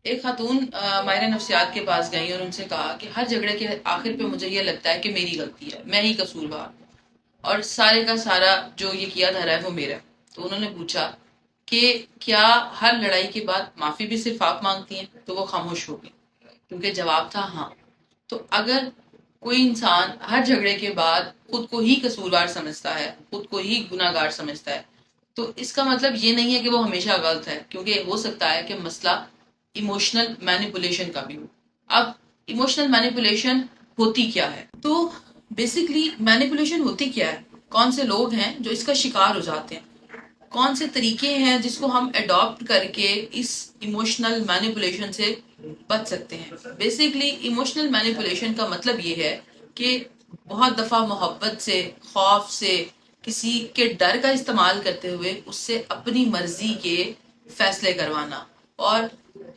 ایک خاتون ماہر نفسیات کے پاس گئی اور ان سے کہا کہ ہر جھگڑے کے آخر پہ مجھے یہ لگتا ہے کہ میری غلطی ہے، میں ہی قصوروار ہوں اور سارے کا سارا جو یہ کیا دھرا ہے وہ میرا ہے۔ تو انہوں نے پوچھا کہ کیا ہر لڑائی کے بعد معافی بھی صرف آپ مانگتی ہیں؟ تو وہ خاموش ہو گئی، کیونکہ جواب تھا ہاں۔ تو اگر کوئی انسان ہر جھگڑے کے بعد خود کو ہی قصوروار سمجھتا ہے، خود کو ہی گناہ گار سمجھتا ہے، تو اس کا مطلب یہ نہیں ہے کہ وہ ہمیشہ غلط ہے، کیونکہ ہو سکتا ہے کہ مسئلہ ایموشنل مینیپولیشن کا بھی ہو۔ اب ایموشنل مینیپولیشن ہوتی کیا ہے؟ تو بیسکلی مینیپولیشن ہوتی کیا ہے؟ کون سے لوگ ہیں جو اس کا شکار ہو جاتے ہیں؟ کون سے طریقے ہیں جس کو ہم اڈاپٹ کر کے اس ایموشنل مینیپولیشن سے بچ سکتے ہیں؟ بیسکلی ایموشنل مینیپولیشن کا مطلب یہ ہے کہ بہت دفعہ محبت سے، خوف سے، کسی کے ڈر کا استعمال کرتے ہوئے اس سے اپنی مرضی کے فیصلے کروانا۔ اور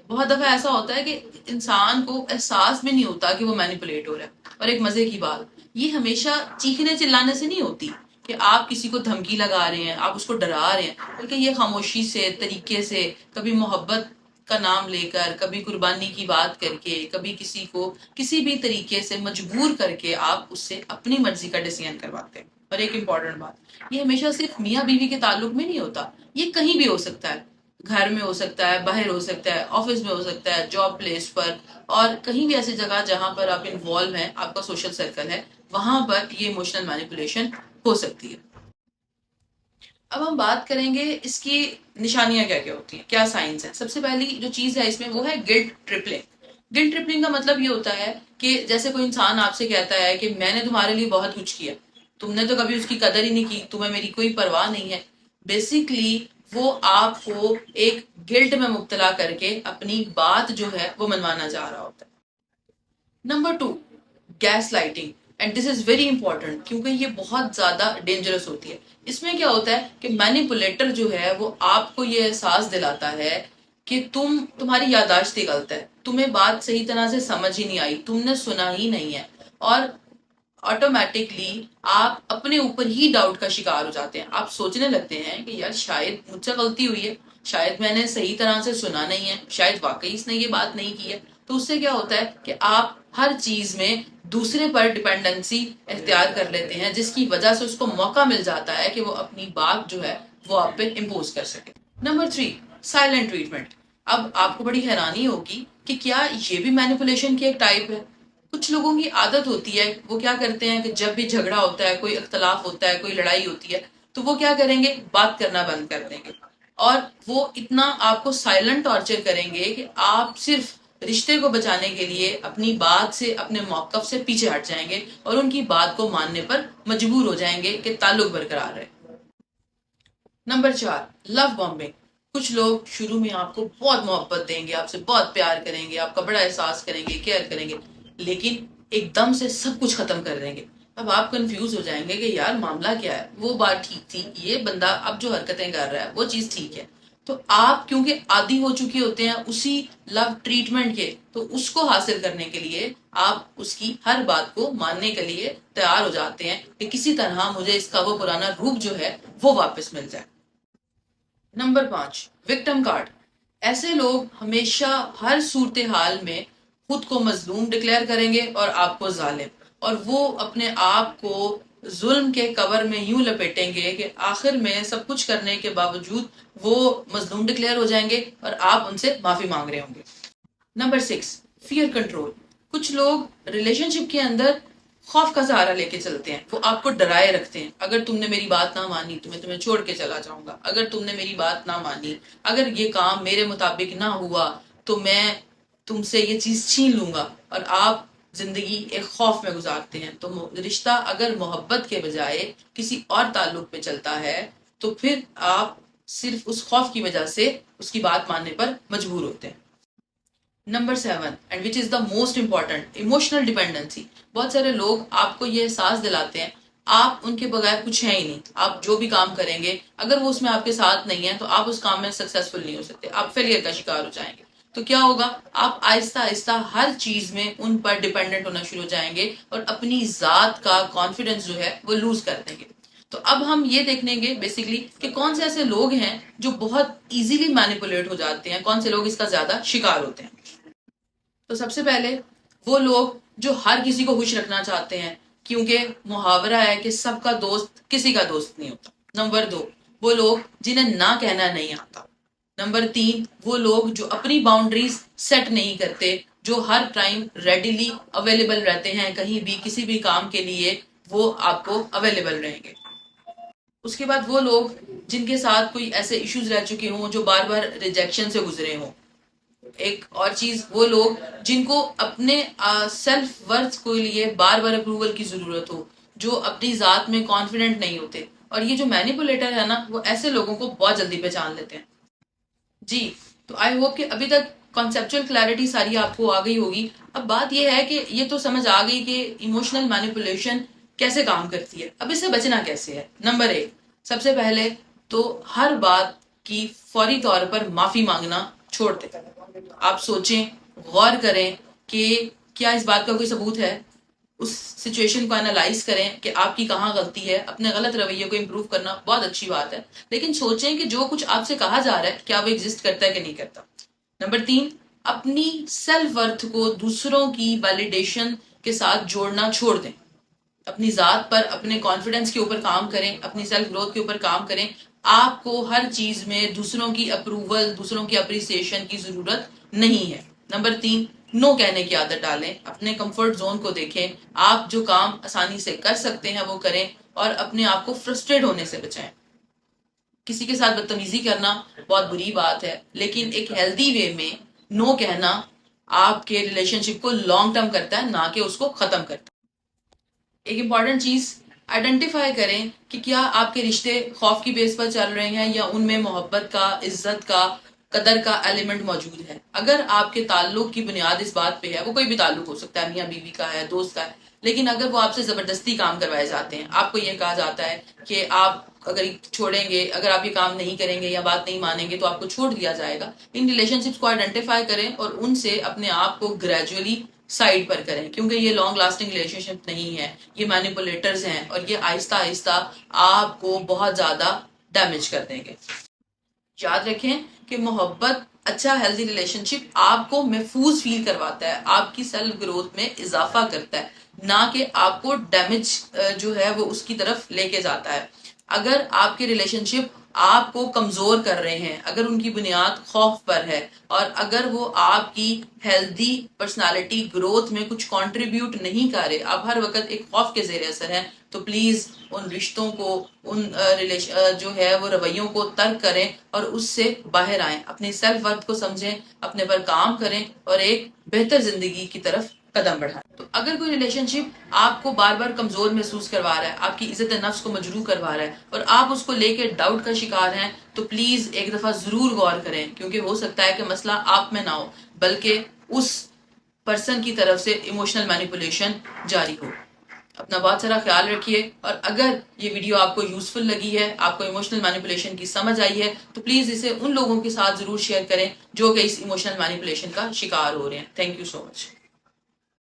بہت دفعہ ایسا ہوتا ہے کہ انسان کو احساس بھی نہیں ہوتا کہ وہ مینیپولیٹ ہو رہا ہے۔ اور ایک مزے کی بات، یہ ہمیشہ چیخنے چلانے سے نہیں ہوتی کہ آپ کسی کو دھمکی لگا رہے ہیں، آپ اس کو ڈرا رہے ہیں، بلکہ یہ خاموشی سے، طریقے سے، کبھی محبت کا نام لے کر، کبھی قربانی کی بات کر کے، کبھی کسی کو کسی بھی طریقے سے مجبور کر کے آپ اس سے اپنی مرضی کا ڈیسیژن کرواتے ہیں۔ اور ایک امپورٹنٹ بات، یہ ہمیشہ صرف میاں بیوی کے تعلق میں نہیں ہوتا، یہ کہیں بھی ہو سکتا ہے۔ گھر میں ہو سکتا ہے، باہر ہو سکتا ہے، آفس میں ہو سکتا ہے، جاب پلیس پر، اور کہیں بھی ایسی جگہ جہاں پر آپ انوالو ہیں، آپ کا سوشل سرکل ہے، وہاں پر یہ ایموشنل مینیپولیشن ہو سکتی ہے۔ اب ہم بات کریں گے اس کی نشانیاں کیا کیا ہوتی ہیں، کیا سائنس ہیں۔ سب سے پہلی جو چیز ہے اس میں وہ ہے گلٹ ٹرپلنگ۔ گلٹ ٹرپلنگ کا مطلب یہ ہوتا ہے کہ جیسے کوئی انسان آپ سے کہتا ہے کہ میں نے تمہارے لیے بہت کچھ کیا، تم نے تو کبھی اس کی قدر ہی نہیں کی، تمہیں میری کوئی پرواہ نہیں ہے۔ بیسکلی وہ آپ کو ایک گلٹ میں مبتلا کر کے اپنی بات جو ہے وہ منوانا چاہ رہا ہوتا ہے۔ Number 2، gaslighting, and this is very important کیونکہ یہ بہت زیادہ ڈینجرس ہوتی ہے۔ اس میں کیا ہوتا ہے کہ مینیپولیٹر جو ہے وہ آپ کو یہ احساس دلاتا ہے کہ تمہاری یادداشت ہی غلط ہے، تمہیں بات صحیح طرح سے سمجھ ہی نہیں آئی، تم نے سنا ہی نہیں ہے، اور آٹومیٹکلی آپ اپنے اوپر ہی ڈاؤٹ کا شکار ہو جاتے ہیں۔ آپ سوچنے لگتے ہیں کہ یار شاید مجھ سے غلطی ہوئی ہے، شاید میں نے صحیح طرح سے سنا نہیں ہے، شاید واقعی اس نے یہ بات نہیں کی ہے۔ تو اس سے کیا ہوتا ہے کہ آپ ہر چیز میں دوسرے پر ڈپینڈنسی اختیار کر لیتے ہیں، جس کی وجہ سے اس کو موقع مل جاتا ہے کہ وہ اپنی بات جو ہے وہ آپ پہ امپوز کر سکے۔ Number 3، silent treatment. اب آپ کو بڑی حیرانی ہوگی کہ کیا یہ بھی مینیپولیشن کی ایک ٹائپ ہے؟ کچھ لوگوں کی عادت ہوتی ہے، وہ کیا کرتے ہیں کہ جب بھی جھگڑا ہوتا ہے، کوئی اختلاف ہوتا ہے، کوئی لڑائی ہوتی ہے، تو وہ کیا کریں گے؟ بات کرنا بند کر دیں گے، اور وہ اتنا آپ کو سائلنٹ ٹارچر کریں گے کہ آپ صرف رشتے کو بچانے کے لیے اپنی بات سے، اپنے موقف سے پیچھے ہٹ جائیں گے اور ان کی بات کو ماننے پر مجبور ہو جائیں گے کہ تعلق برقرار رہے۔ نمبر 4، لو بومبنگ۔ کچھ لوگ شروع میں آپ کو بہت محبت دیں گے، آپ سے بہت پیار کریں گے، آپ کا بڑا احساس کریں گے، کیئر کریں گے، لیکن ایک دم سے سب کچھ ختم کر دیں گے۔ اب آپ کنفیوز ہو جائیں گے کہ یار معاملہ کیا ہے، وہ بات ٹھیک تھی، یہ بندہ اب جو حرکتیں کر رہا ہے وہ چیز ٹھیک ہے۔ تو آپ کیونکہ عادی ہو چکے ہوتے ہیں اسی لو ٹریٹمنٹ کے، تو اس کو حاصل کرنے کے لیے آپ اس کی ہر بات کو ماننے کے لیے تیار ہو جاتے ہیں کہ کسی طرح مجھے اس کا وہ پرانا روپ جو ہے وہ واپس مل جائے۔ Number 5، victim card. ایسے لوگ ہمیشہ ہر صورتحال میں خود کو مظلوم ڈکلیئر کریں گے اور آپ کو ظالم، اور وہ اپنے آپ کو ظلم کے کور میں یوں لپیٹیں گے کہ آخر میں سب کچھ کرنے کے باوجود وہ مظلوم ڈکلیئر ہو جائیں گے اور آپ ان سے معافی مانگ رہے ہوں گے۔ Number 6، fair control. کچھ لوگ ریلیشن شپ کے اندر خوف کا سہارا لے کے چلتے ہیں، وہ آپ کو ڈرائے رکھتے ہیں، اگر تم نے میری بات نہ مانی تو میں تمہیں چھوڑ کے چلا جاؤں گا، اگر تم نے میری بات نہ مانی، اگر یہ کام میرے مطابق نہ ہوا تو میں تم سے یہ چیز چھین لوں گا، اور آپ زندگی ایک خوف میں گزارتے ہیں۔ تو رشتہ اگر محبت کے بجائے کسی اور تعلق پہ چلتا ہے تو پھر آپ صرف اس خوف کی وجہ سے اس کی بات ماننے پر مجبور ہوتے ہیں۔ Number 7، and which is the most important, emotional dependency. بہت سارے لوگ آپ کو یہ احساس دلاتے ہیں آپ ان کے بغیر کچھ ہے ہی نہیں، آپ جو بھی کام کریں گے اگر وہ اس میں آپ کے ساتھ نہیں ہے تو آپ اس کام میں سکسیسفل نہیں ہو سکتے، آپ فیلئر کا شکار ہو جائیں گے۔ تو کیا ہوگا؟ آپ آہستہ آہستہ ہر چیز میں ان پر ڈیپینڈنٹ ہونا شروع ہو جائیں گے اور اپنی ذات کا کانفیڈنس جو ہے وہ لوز کر دیں گے۔ تو اب ہم یہ دیکھیں گے بیسیکلی کہ کون سے ایسے لوگ ہیں جو بہت ایزیلی مینیپولیٹ ہو جاتے ہیں، کون سے لوگ اس کا زیادہ شکار ہوتے ہیں۔ تو سب سے پہلے وہ لوگ جو ہر کسی کو خوش رکھنا چاہتے ہیں، کیونکہ محاورہ ہے کہ سب کا دوست کسی کا دوست نہیں ہوتا۔ نمبر 2، وہ لوگ جنہیں نہ کہنا نہیں آتا۔ نمبر 3، وہ لوگ جو اپنی باؤنڈریز سیٹ نہیں کرتے، جو ہر ٹائم ریڈیلی اویلیبل رہتے ہیں، کہیں بھی کسی بھی کام کے لیے وہ آپ کو اویلیبل رہیں گے۔ اس کے بعد وہ لوگ جن کے ساتھ کوئی ایسے ایشوز رہ چکے ہوں جو بار بار ریجیکشن سے گزرے ہوں۔ ایک اور چیز، وہ لوگ جن کو اپنے سیلف ورتھ کے لیے بار بار اپروول کی ضرورت ہو، جو اپنی ذات میں کانفیڈنٹ نہیں ہوتے۔ اور یہ جو مینیپولیٹر ہے نا، وہ ایسے لوگوں کو بہت جلدی پہچان لیتے ہیں۔ جی، تو آئی ہوپ کہ ابھی تک کانسیپچل کلیئرٹی ساری آپ کو آ گئی ہوگی۔ اب بات یہ ہے کہ یہ تو سمجھ آ گئی کہ ایموشنل مینیپولیشن کیسے کام کرتی ہے، اب اس سے بچنا کیسے ہے۔ نمبر 1، سب سے پہلے تو ہر بات کی فوری طور پر معافی مانگنا چھوڑ دیں۔ آپ سوچیں، غور کریں کہ کیا اس بات کا کوئی ثبوت ہے، اس سچویشن کو انالائز کریں کہ آپ کی کہاں غلطی ہے۔ اپنے غلط رویے کو امپروو کرنا بہت اچھی بات ہے، لیکن سوچیں کہ جو کچھ آپ سے کہا جا رہا ہے کیا وہ ایگزسٹ کرتا ہے کہ نہیں کرتا۔ نمبر 3، اپنی سیلف ورتھ کو دوسروں کی ویلیڈیشن کے ساتھ جوڑنا چھوڑ دیں۔ اپنی ذات پر، اپنے کانفیڈنس کے اوپر کام کریں، اپنی سیلف گروتھ کے اوپر کام کریں۔ آپ کو ہر چیز میں دوسروں کی اپروول، دوسروں کی اپریسیشن کی ضرورت نہیں ہے۔ نمبر 3، نو کہنے کی عادت ڈالیں، اپنے کمفرٹ زون کو دیکھیں۔ آپ جو کام آسانی سے کر سکتے ہیں وہ کریں، اور اپنے آپ کو فرسٹریٹ ہونے سے بچائیں۔ کسی کے ساتھ بدتمیزی کرنا بہت بری بات ہے، لیکن ایک ہیلدی وے میں نو کہنا آپ کے ریلیشن شپ کو لانگ ٹرم کرتا ہے، نہ کہ اس کو ختم کرتا ہے۔ ایک امپورٹنٹ چیز آئیڈینٹیفائی کریں کہ کیا آپ کے رشتے خوف کی بیس پر چل رہے ہیں یا ان میں محبت کا، عزت کا، قدر کا ایلیمنٹ موجود ہے۔ اگر آپ کے تعلق کی بنیاد اس بات پہ ہے، وہ کوئی بھی تعلق ہو سکتا ہے، میاں بیوی کا ہے، دوست کا ہے، لیکن اگر وہ آپ سے زبردستی کام کروائے جاتے ہیں، آپ کو یہ کہا جاتا ہے کہ آپ اگر چھوڑیں گے، اگر آپ یہ کام نہیں کریں گے یا بات نہیں مانیں گے تو آپ کو چھوڑ دیا جائے گا، ان ریلیشن شپس کو آئیڈینٹیفائی کریں اور ان سے اپنے آپ کو گریجولی سائڈ پر کریں، کیونکہ یہ لانگ لاسٹنگ ریلیشن شپ نہیں ہے، یہ مینیپولیٹرز ہیں اور یہ آہستہ آہستہ آپ کو بہت زیادہ ڈیمیج کر دیں گے۔ یاد رکھیں کہ محبت، اچھا ہیلدی ریلیشن شپ آپ کو محفوظ فیل کرواتا ہے، آپ کی سیلف گروتھ میں اضافہ کرتا ہے، نہ کہ آپ کو ڈیمیج جو ہے وہ اس کی طرف لے کے جاتا ہے۔ اگر آپ کے ریلیشن شپ آپ کو کمزور کر رہے ہیں، اگر ان کی بنیاد خوف پر ہے، اور اگر وہ آپ کی ہیلدی پرسنالٹی گروتھ میں کچھ کنٹریبیوٹ نہیں کر رہے، آپ ہر وقت ایک خوف کے زیر اثر ہیں، تو پلیز ان رشتوں کو، ان جو ہے وہ رویوں کو ترک کریں اور اس سے باہر آئیں، اپنی سیلف ورتھ کو سمجھیں، اپنے پر کام کریں اور ایک بہتر زندگی کی طرف قدم بڑھائیں۔ تو اگر کوئی ریلیشن شپ آپ کو بار بار کمزور محسوس کروا رہا ہے، آپ کی عزت نفس کو مجروح کروا رہا ہے اور آپ اس کو لے کے ڈاؤٹ کا شکار ہیں، تو پلیز ایک دفعہ ضرور غور کریں، کیونکہ ہو سکتا ہے کہ مسئلہ آپ میں نہ ہو بلکہ اس پرسن کی طرف سے ایموشنل مینیپولیشن جاری ہو۔ اپنا بہت سارا خیال رکھیے، اور اگر یہ ویڈیو آپ کو یوزفل لگی ہے، آپ کو ایموشنل مینیپولیشن کی سمجھ آئی ہے، تو پلیز اسے ان لوگوں کے ساتھ ضرور شیئر کریں جو کہ اس ایموشنل مینیپولیشن کا شکار ہو رہے ہیں۔ Thank you so much.